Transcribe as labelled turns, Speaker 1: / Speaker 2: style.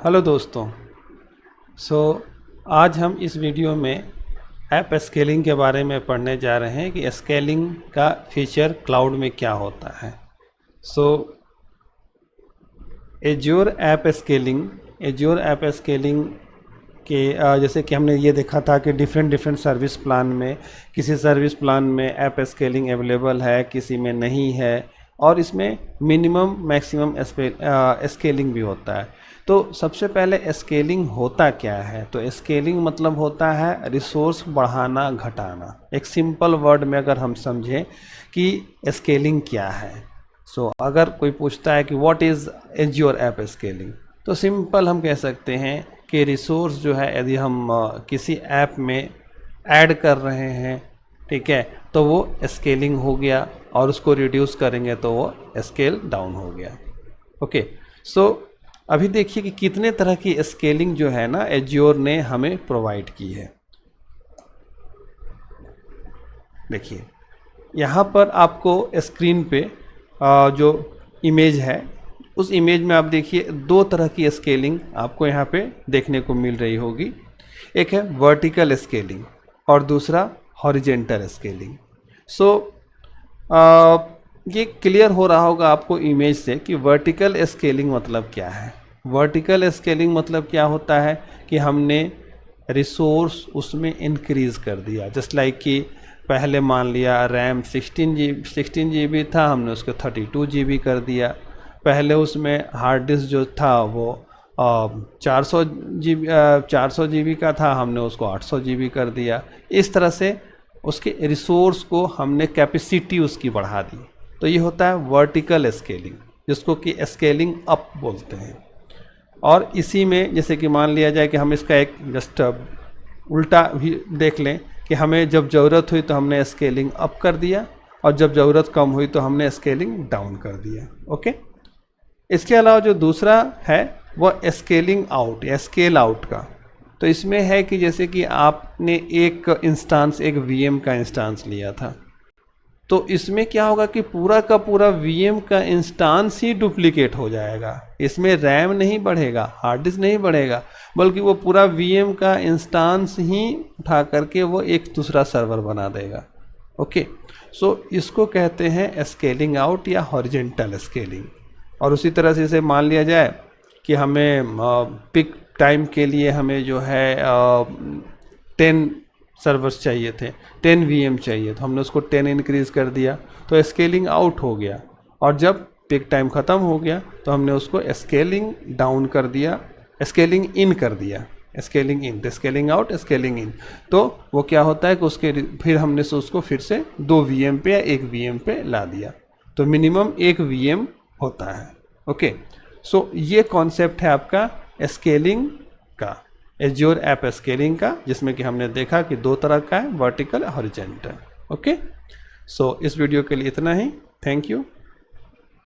Speaker 1: Hello दोस्तों। सो आज हम इस वीडियो में ऐप स्केलिंग के बारे में पढ़ने जा रहे हैं कि स्केलिंग का फीचर क्लाउड में क्या होता है। सो एज्योर ऐप स्केलिंग के जैसे कि हमने ये देखा था कि डिफरेंट सर्विस प्लान में किसी सर्विस प्लान में ऐप स्केलिंग अवेलेबल है, किसी में नहीं है, और इसमें मिनिमम मैक्सिमम स्केलिंग भी होता है। तो सबसे पहले स्केलिंग होता क्या है? तो स्केलिंग मतलब होता है रिसोर्स बढ़ाना घटाना। एक सिंपल वर्ड में अगर हम समझें कि स्केलिंग क्या है, अगर कोई पूछता है कि what is azure app scaling, तो सिंपल हम कह सकते हैं कि रिसोर्स जो है यदि हम किसी ऐप में ऐड कर रहे हैं, ठीक है, तो वो स्केलिंग हो गया, और उसको रिड्यूस करेंगे तो वो स्केल डाउन हो गया। ओके, अभी देखिए कि कितने तरह की स्केलिंग जो है ना एज्योर ने हमें प्रोवाइड की है। देखिए यहाँ पर आपको स्क्रीन पे जो इमेज है, उस इमेज में आप देखिए दो तरह की स्केलिंग आपको यहाँ पे देखने को मिल रही होगी। एक है वर्टिकल स्केलिंग और दूसरा हॉरिजेंटल स्केलिंग। ये क्लियर हो रहा होगा आपको इमेज से कि वर्टिकल स्केलिंग मतलब क्या है। वर्टिकल स्केलिंग मतलब क्या होता है कि हमने रिसोर्स उसमें इंक्रीज़ कर दिया। जस्ट लाइक कि पहले मान लिया रैम 16 GB था, हमने उसको 32 GB कर दिया। पहले उसमें हार्ड डिस्क जो था वो 400 GB का था, हमने उसको 800 GB कर दिया। इस तरह से उसके रिसोर्स को हमने कैपेसिटी उसकी बढ़ा दी। तो ये होता है वर्टिकल स्केलिंग, जिसको कि स्केलिंग अप बोलते हैं। और इसी में जैसे कि मान लिया जाए कि हम इसका एक जस्ट उल्टा भी देख लें कि हमें जब ज़रूरत हुई तो हमने स्केलिंग अप कर दिया, और जब ज़रूरत कम हुई तो हमने स्केलिंग डाउन कर दिया। ओके, इसके अलावा जो दूसरा है वह स्केलिंग आउट या स्केल आउट का। तो इसमें है कि जैसे कि आपने एक वीएम का इंस्टांस लिया था, तो इसमें क्या होगा कि पूरा का पूरा वीएम का इंस्टांस ही डुप्लीकेट हो जाएगा। इसमें रैम नहीं बढ़ेगा, हार्ड डिस्क नहीं बढ़ेगा, बल्कि वो पूरा वीएम का इंस्टांस ही उठा करके वो एक दूसरा सर्वर बना देगा। ओके, इसको कहते हैं स्केलिंग आउट या हॉरिजेंटल स्केलिंग। और उसी तरह से इसे मान लिया जाए कि हमें पिक टाइम के लिए हमें जो है 10 सर्वर्स चाहिए थे, 10 वीएम चाहिए, तो हमने उसको 10 इंक्रीज़ कर दिया, तो स्केलिंग आउट हो गया। और जब पिक टाइम ख़त्म हो गया तो हमने उसको स्केलिंग डाउन कर दिया, स्केलिंग इन कर दिया, स्केलिंग इन, स्केलिंग आउट, स्केलिंग इन। तो वो क्या होता है कि उसके फिर हमने उसको फिर से 2 वीएम पे या 1 वीएम पे ला दिया, तो मिनिमम 1 वीएम होता है। ओके, ये कॉन्सेप्ट है आपका स्केलिंग का, एज्योर ऐप स्केलिंग का, जिसमें कि हमने देखा कि दो तरह का है, वर्टिकल, हॉरिजॉन्टल। ओके, इस वीडियो के लिए इतना ही। Thank you.